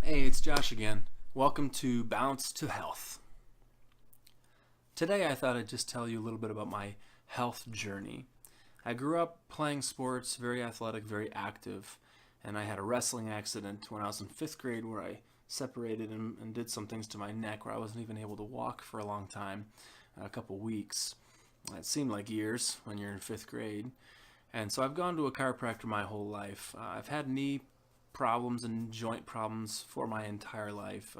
Hey, it's Josh again. Welcome to Bounce to Health. Today I thought I'd just tell you a little bit about my health journey. I grew up playing sports, very athletic, very active, and I had a wrestling accident when I was in 5th grade where I separated and did some things to my neck where I wasn't even able to walk for a long time, a couple weeks. It seemed like years when you're in 5th grade. And so I've gone to a chiropractor my whole life. I've had knee problems and joint problems for my entire life.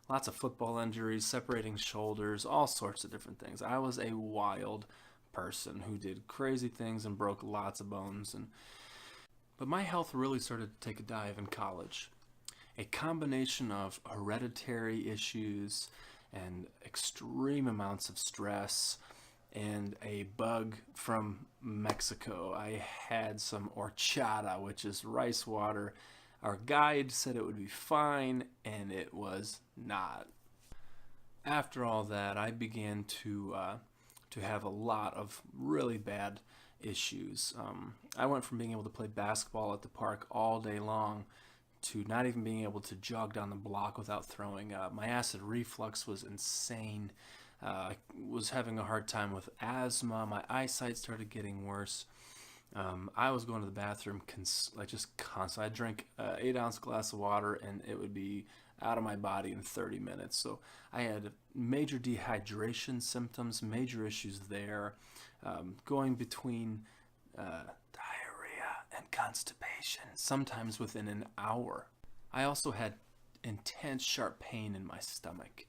Lots of football injuries, separating shoulders, all sorts of different things. I was a wild person who did crazy things and broke lots of bones. But my health really started to take a dive in college. A combination of hereditary issues and extreme amounts of stress and a bug from Mexico. I had some horchata, which is rice water. Our guide said it would be fine, and it was not. After all that, I began to have a lot of really bad issues. I went from being able to play basketball at the park all day long to not even being able to jog down the block without throwing up. My acid reflux was insane. I was having a hard time with asthma. My eyesight started getting worse. I was going to the bathroom just constantly. I'd drink an 8-ounce glass of water and it would be out of my body in 30 minutes. So I had major dehydration symptoms, major issues there, going between diarrhea and constipation, sometimes within an hour. I also had intense sharp pain in my stomach.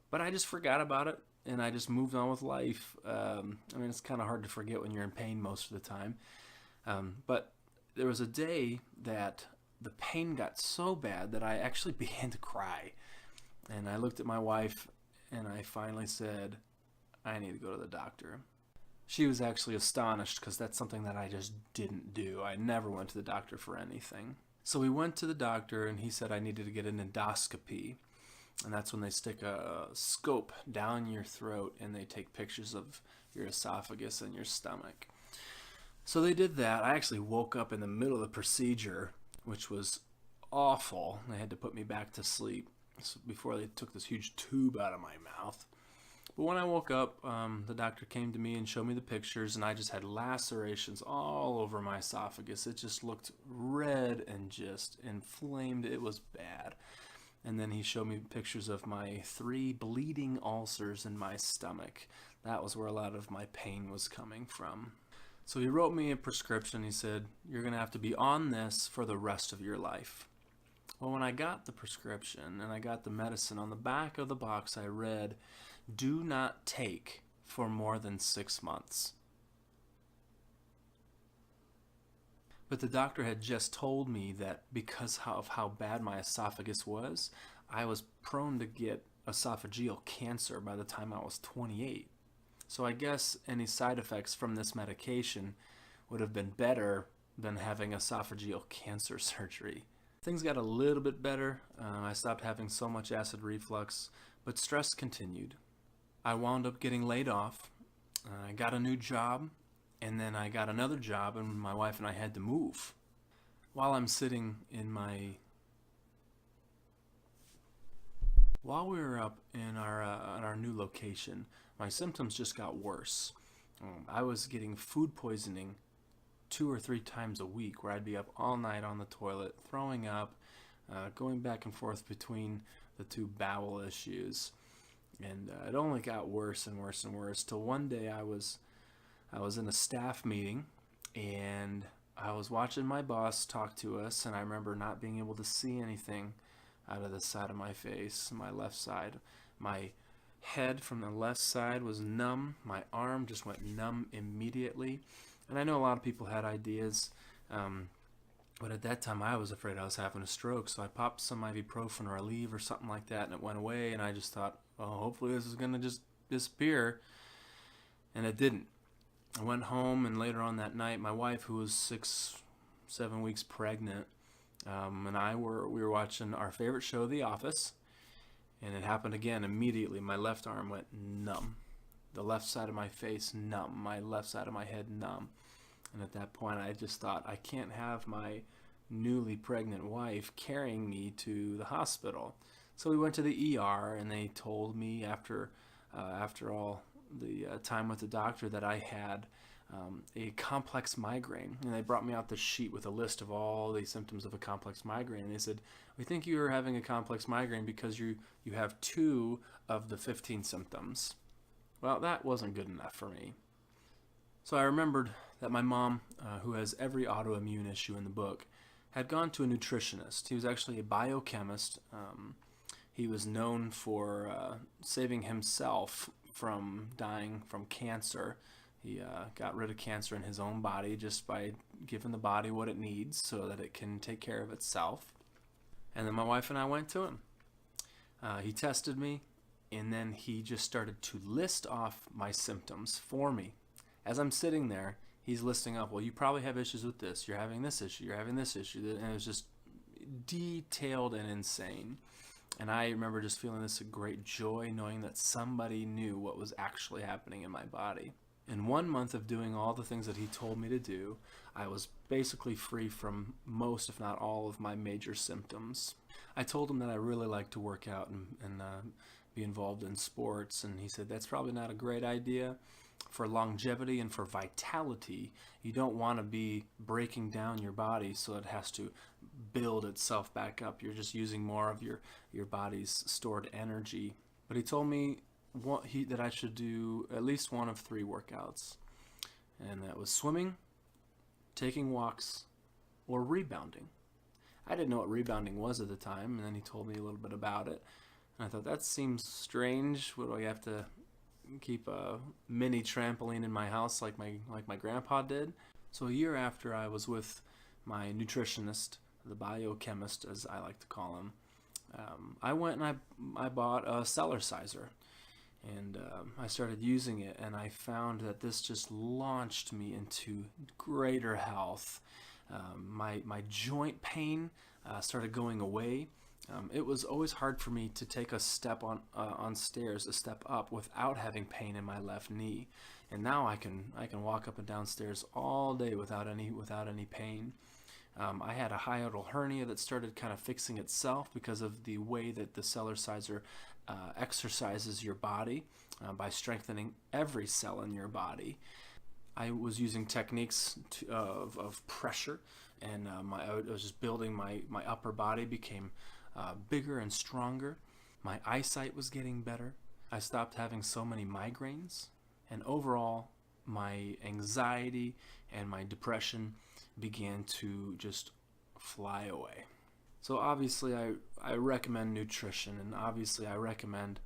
But I just forgot about it and I just moved on with life. It's kind of hard to forget when you're in pain most of the time. But there was a day that the pain got so bad that I actually began to cry. And I looked at my wife and I finally said, I need to go to the doctor. She was actually astonished because that's something that I just didn't do. I never went to the doctor for anything. So we went to the doctor and he said I needed to get an endoscopy. And that's when they stick a scope down your throat and they take pictures of your esophagus and your stomach. So they did that. I actually woke up in the middle of the procedure, which was awful. They had to put me back to sleep before they took this huge tube out of my mouth. But when I woke up, the doctor came to me and showed me the pictures, and I just had lacerations all over my esophagus. It just looked red and just inflamed. It was bad. And then he showed me pictures of my 3 bleeding ulcers in my stomach. That was where a lot of my pain was coming from. So he wrote me a prescription. He said, you're going to have to be on this for the rest of your life. Well, when I got the prescription and I got the medicine, on the back of the box I read, do not take for more than 6 months. But the doctor had just told me that because of how bad my esophagus was, I was prone to get esophageal cancer by the time I was 28. So I guess any side effects from this medication would have been better than having esophageal cancer surgery. Things got a little bit better. I stopped having so much acid reflux, but stress continued. I wound up getting laid off. I got a new job. And then I got another job, and my wife and I had to move. While we were up in our new location, my symptoms just got worse. I was getting food poisoning 2 or 3 times a week, where I'd be up all night on the toilet, throwing up, going back and forth between the 2 bowel issues. And it only got worse and worse and worse, till one day I was in a staff meeting and I was watching my boss talk to us, and I remember not being able to see anything out of the side of my face, my left side. My head from the left side was numb. My arm just went numb immediately. And I know a lot of people had ideas, but at that time I was afraid I was having a stroke, so I popped some ibuprofen or Aleve or something like that, and it went away, and I just thought, well, hopefully this is going to just disappear. And it didn't. I went home, and later on that night, my wife, who was 6-7 weeks pregnant, and we were watching our favorite show, The Office, and it happened again immediately. My left arm went numb. The left side of my face numb. My left side of my head numb. And at that point, I just thought, I can't have my newly pregnant wife carrying me to the hospital. So we went to the ER, and they told me after all the time with the doctor that I had a complex migraine. And they brought me out the sheet with a list of all the symptoms of a complex migraine. And they said, we think you are having a complex migraine because you have 2 of the 15 symptoms. Well, that wasn't good enough for me. So I remembered that my mom, who has every autoimmune issue in the book, had gone to a nutritionist. He was actually a biochemist. He was known for saving himself from dying from cancer. He got rid of cancer in his own body just by giving the body what it needs so that it can take care of itself. And then my wife and I went to him. He tested me, and then he just started to list off my symptoms for me. As I'm sitting there, he's listing up, well, you probably have issues with this, you're having this issue, you're having this issue, and it was just detailed and insane. And I remember just feeling this great joy knowing that somebody knew what was actually happening in my body. In 1 month of doing all the things that he told me to do, I was basically free from most, if not all, of my major symptoms. I told him that I really like to work out and be involved in sports, and he said that's probably not a great idea. For longevity and for vitality, you don't want to be breaking down your body so it has to build itself back up. You're just using more of your body's stored energy. But he told me that I should do at least 1 of 3 workouts, and that was swimming, taking walks, or rebounding. I didn't know what rebounding was at the time, and then he told me a little bit about it, and I thought that seems strange. What do I have to keep a mini trampoline in my house like my grandpa did? So a year after I was with my nutritionist, the biochemist as I like to call him, I went and I bought a Cellerciser, and I started using it, and I found that this just launched me into greater health. My joint pain started going away. It was always hard for me to take a step on stairs, a step up, without having pain in my left knee, and now I can walk up and down stairs all day without any pain. I had a hiatal hernia that started kind of fixing itself because of the way that the Cellerciser exercises your body by strengthening every cell in your body. I was using techniques of pressure, and I was just building my upper body became bigger and stronger. My eyesight was getting better. I stopped having so many migraines, and overall my anxiety and my depression began to just fly away. So obviously I recommend nutrition, and obviously I recommend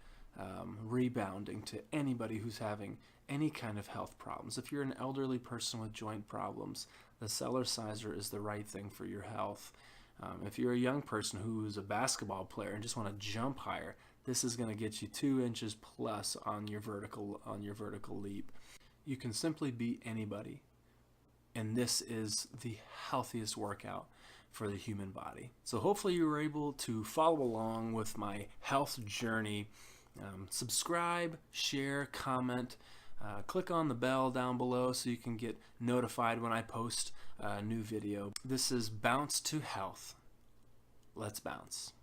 rebounding to anybody who's having any kind of health problems. If you're an elderly person with joint problems, the Cellerciser is the right thing for your health. If you're a young person who's a basketball player and just want to jump higher, this is going to get you 2 inches plus on your vertical leap. You can simply beat anybody, and this is the healthiest workout for the human body. So hopefully you were able to follow along with my health journey. Subscribe, share, comment. Click on the bell down below so you can get notified when I post a new video. This is Bounce to Health. Let's bounce.